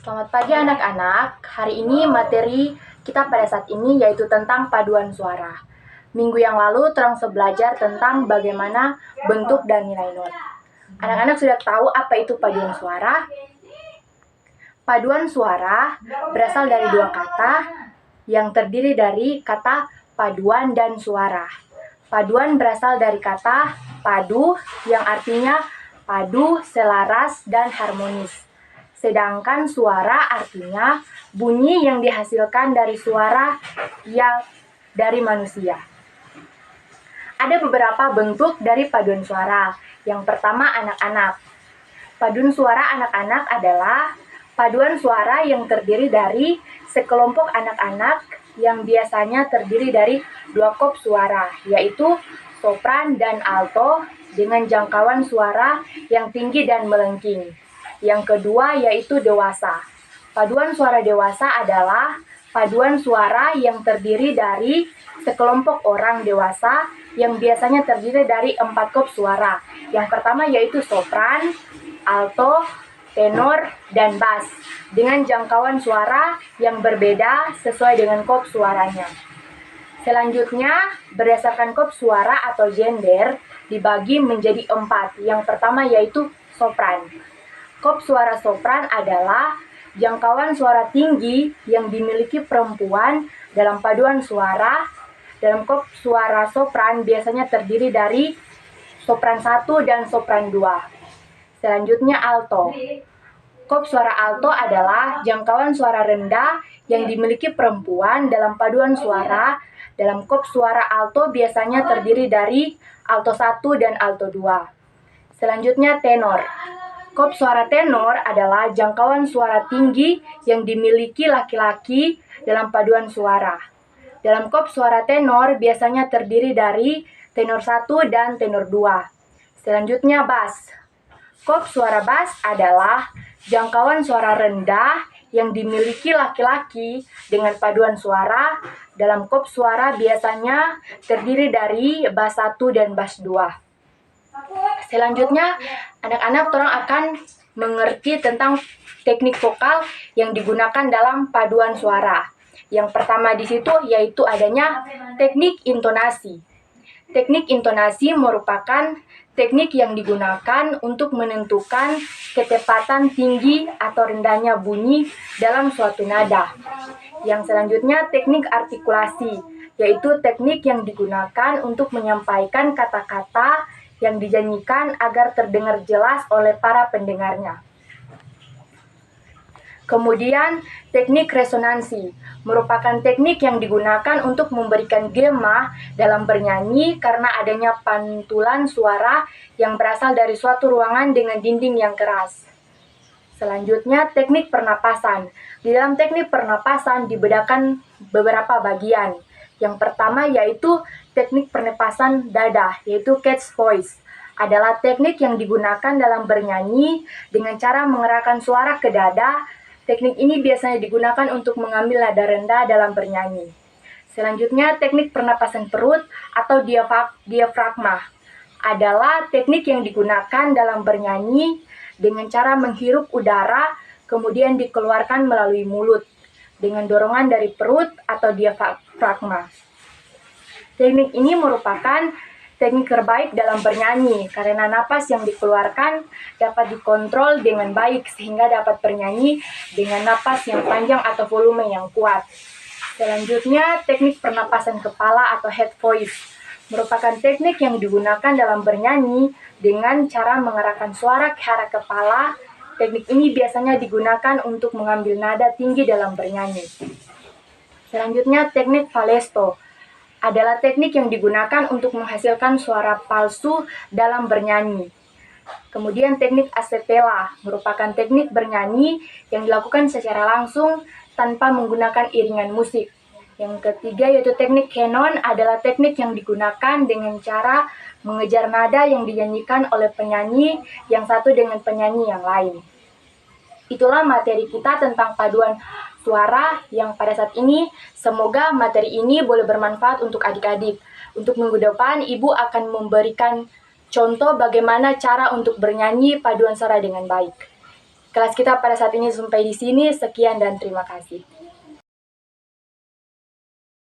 Selamat pagi anak-anak. Hari ini materi kita pada saat ini yaitu tentang paduan suara. Minggu yang lalu terang belajar tentang bagaimana bentuk dan nilai not. Anak-anak sudah tahu apa itu paduan suara? Paduan suara berasal dari dua kata yang terdiri dari kata paduan dan suara. Paduan berasal dari kata padu yang artinya padu, selaras, dan harmonis. Sedangkan suara artinya bunyi yang dihasilkan dari suara yang dari manusia. Ada beberapa bentuk dari paduan suara. Yang pertama, anak-anak. Paduan suara anak-anak adalah paduan suara yang terdiri dari sekelompok anak-anak yang biasanya terdiri dari dua kop suara, yaitu sopran dan alto dengan jangkauan suara yang tinggi dan melengking. Yang kedua yaitu dewasa. Paduan suara dewasa adalah paduan suara yang terdiri dari sekelompok orang dewasa yang biasanya terdiri dari 4 kop suara. Yang pertama yaitu sopran, alto, tenor, dan bass dengan jangkauan suara yang berbeda sesuai dengan kop suaranya. Selanjutnya, berdasarkan kop suara atau gender dibagi menjadi 4. Yang pertama yaitu sopran. Kop suara sopran adalah jangkauan suara tinggi yang dimiliki perempuan dalam paduan suara. Dalam kop suara sopran biasanya terdiri dari sopran 1 dan sopran 2. Selanjutnya alto. Kop suara alto adalah jangkauan suara rendah yang dimiliki perempuan dalam paduan suara. Dalam kop suara alto biasanya terdiri dari alto 1 dan alto 2. Selanjutnya tenor. Kop suara tenor adalah jangkauan suara tinggi yang dimiliki laki-laki dalam paduan suara. Dalam kop suara tenor biasanya terdiri dari tenor 1 dan tenor 2. Selanjutnya bass. Kop suara bass adalah jangkauan suara rendah yang dimiliki laki-laki dengan paduan suara. Dalam kop suara biasanya terdiri dari bass 1 dan bass 2. Selanjutnya, anak-anak akan mengerti tentang teknik vokal yang digunakan dalam paduan suara. Yang pertama di situ yaitu adanya teknik intonasi. Teknik intonasi merupakan teknik yang digunakan untuk menentukan ketepatan tinggi atau rendahnya bunyi dalam suatu nada. Yang selanjutnya teknik artikulasi, yaitu teknik yang digunakan untuk menyampaikan kata-kata yang dinyanyikan agar terdengar jelas oleh para pendengarnya. Kemudian, teknik resonansi merupakan teknik yang digunakan untuk memberikan gema dalam bernyanyi karena adanya pantulan suara yang berasal dari suatu ruangan dengan dinding yang keras. Selanjutnya, teknik pernapasan. Di dalam teknik pernapasan dibedakan beberapa bagian. Yang pertama yaitu teknik pernapasan dada, yaitu catch voice. Adalah teknik yang digunakan dalam bernyanyi dengan cara mengerahkan suara ke dada. Teknik ini biasanya digunakan untuk mengambil nada rendah dalam bernyanyi. Selanjutnya, teknik pernapasan perut atau diafragma. Adalah teknik yang digunakan dalam bernyanyi dengan cara menghirup udara kemudian dikeluarkan melalui mulut dengan dorongan dari perut atau diafragma. Teknik ini merupakan teknik terbaik dalam bernyanyi karena napas yang dikeluarkan dapat dikontrol dengan baik sehingga dapat bernyanyi dengan napas yang panjang atau volume yang kuat. Selanjutnya, teknik pernapasan kepala atau head voice merupakan teknik yang digunakan dalam bernyanyi dengan cara mengarahkan suara ke arah kepala. Teknik ini biasanya digunakan untuk mengambil nada tinggi dalam bernyanyi. Selanjutnya, teknik falsetto adalah teknik yang digunakan untuk menghasilkan suara palsu dalam bernyanyi. Kemudian teknik acapella merupakan teknik bernyanyi yang dilakukan secara langsung tanpa menggunakan iringan musik. Yang ketiga yaitu teknik canon adalah teknik yang digunakan dengan cara mengejar nada yang dinyanyikan oleh penyanyi yang satu dengan penyanyi yang lain. Itulah materi kita tentang paduan suara yang pada saat ini. Semoga materi ini boleh bermanfaat untuk adik-adik. Untuk minggu depan, Ibu akan memberikan contoh bagaimana cara untuk bernyanyi paduan suara dengan baik. Kelas kita pada saat ini sampai di sini. Sekian dan terima kasih.